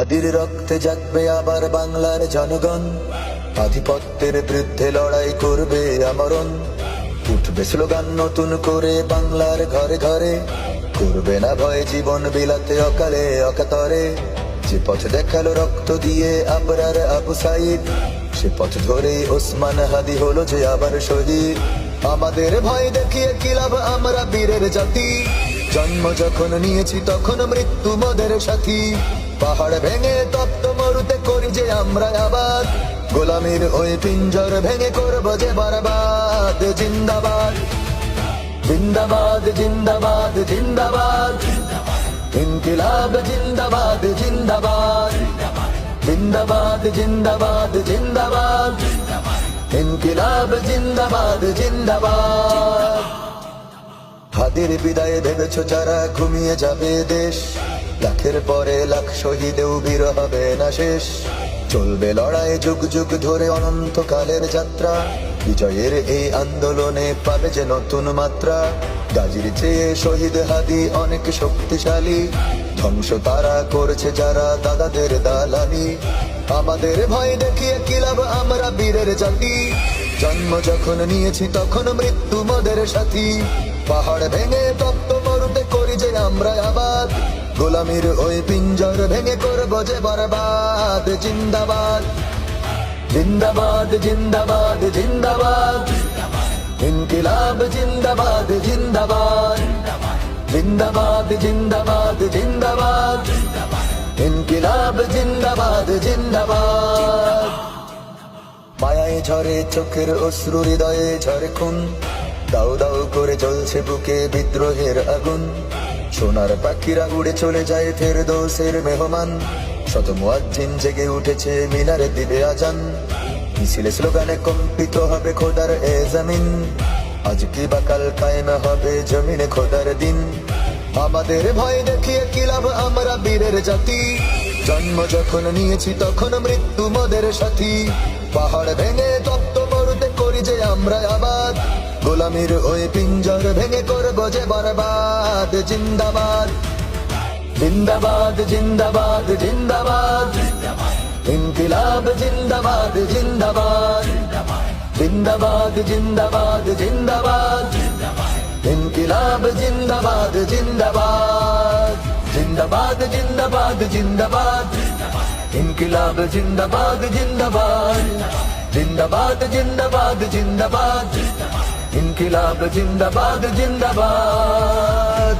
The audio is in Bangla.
হাদির রক্তে জাগবে আবার বাংলার জনগণ, আধিপত্যের বিরুদ্ধে লড়াই করবে আমরণ। উঠবে স্লোগান নতুন করে বাংলার ঘরে ঘরে, করবে না ভয় জীবন বিলাতে অকালে অকাতরে। যে পথ দেখালো রক্ত দিয়ে আবরার আবু সাইদ, সে পথ ধরেই ওসমান হাদি হলো যে আবার শহীদ। আমাদের ভয় দেখিয়ে কি লাভ, আমরা বীরের জাতি। জন্ম যখন নিয়েছি তখন মৃত্যু মোদের সাথী। পাহাড় ভেঙে তপ্ত মরুতে করি যে আমরা আবাদ, গোলামীর ওই পিঞ্জর ভেঙে করব যে বরবাদ। জিন্দাবাদ জিন্দাবাদ জিন্দাবাদ জিন্দাবাদ, ইনকিলাব জিন্দাবাদ জিন্দাবাদ। জিন্দাবাদ জিন্দাবাদ জিন্দাবাদ, ইনকিলাব জিন্দাবাদ জিন্দাবাদ। হাদির বিদায়ে ভেবেছ যারা ঘুমিয়ে যাবে দেশ, লাখের পরে লাখ শহীদেও বীর হবে না শেষ। চলবে লড়াই যুগ যুগ ধরে অনন্তকালের যাত্রা, বিজয়ের এই আন্দোলনে পাবে যে নতুন মাত্রা। গাজীর চেয়ে শহীদ হাদি অনেক শক্তিশালী, ধ্বংস তারা করছে যারা দাদাদের দালালি। আমাদের ভয় দেখিয়ে কি লাভ, আমরা বীরের জাতি। জন্ম যখন নিয়েছি তখন মৃত্যু মোদের সাথী। পাহাড় ভেঙে তপ্ত মরুতে করি যে আমরা আবাদ, গোলামীর ওই পিঞ্জর ভেঙে করব যে বরবাদ। জিন্দাবাদ জিন্দাবাদ জিন্দাবাদ জিন্দাবাদ, ইনকিলাব জিন্দাবাদ জিন্দাবাদ। জিন্দাবাদ জিন্দাবাদ জিন্দাবাদ, ইনকিলাব জিন্দাবাদ জিন্দাবাদ। মায়ায় ঝরে চোখের অশ্রু, হৃদয়ে ঝরে খুন, দাউ দাউ করে জ্বলছে বুকে বিদ্রোহের আগুন। সোনার পাখিরা উড়ে চলে যায় ফেরদৌসের মেহমান, শত মুয়াজ্জিন জেগে উঠেছে মিনারে দিবে আজান। মিছিলে স্লোগানে কম্পিত হবে খোদার এ জমিন, আজ কি বা কাল কায়েম হবে জমিনে খোদার দিন। আমাদের ভয় দেখিয়ে কি লাভ, আমরা বীরের জাতি। জন্ম যখন নিয়েছি তখন মৃত্যু মোদের সাথী। পাহাড় ভেঙে তপ্ত মরুতে করি যে আমরা আবাদ, গোলামীর ওই পিঞ্জর ভেঙে করব যে বরবাদ। জিন্দাবাদ জিন্দাবাদ জিন্দাবাদ জিন্দাবাদ, ইনকিলাব জিন্দাবাদ জিন্দাবাদ। জিন্দাবাদ জিন্দাবাদ জিন্দাবাদ, ইনকিলাব জিন্দাবাদ জিন্দাবাদ। জিন্দাবাদ জিন্দাবাদ জিন্দাবাদ, ইনকিলাব জিন্দাবাদ জিন্দাবাদ। জিন্দাবাদ জিন্দাবাদ জিন্দাবাদ, ইনকিলাব জিন্দাবাদ জিন্দাবাদ।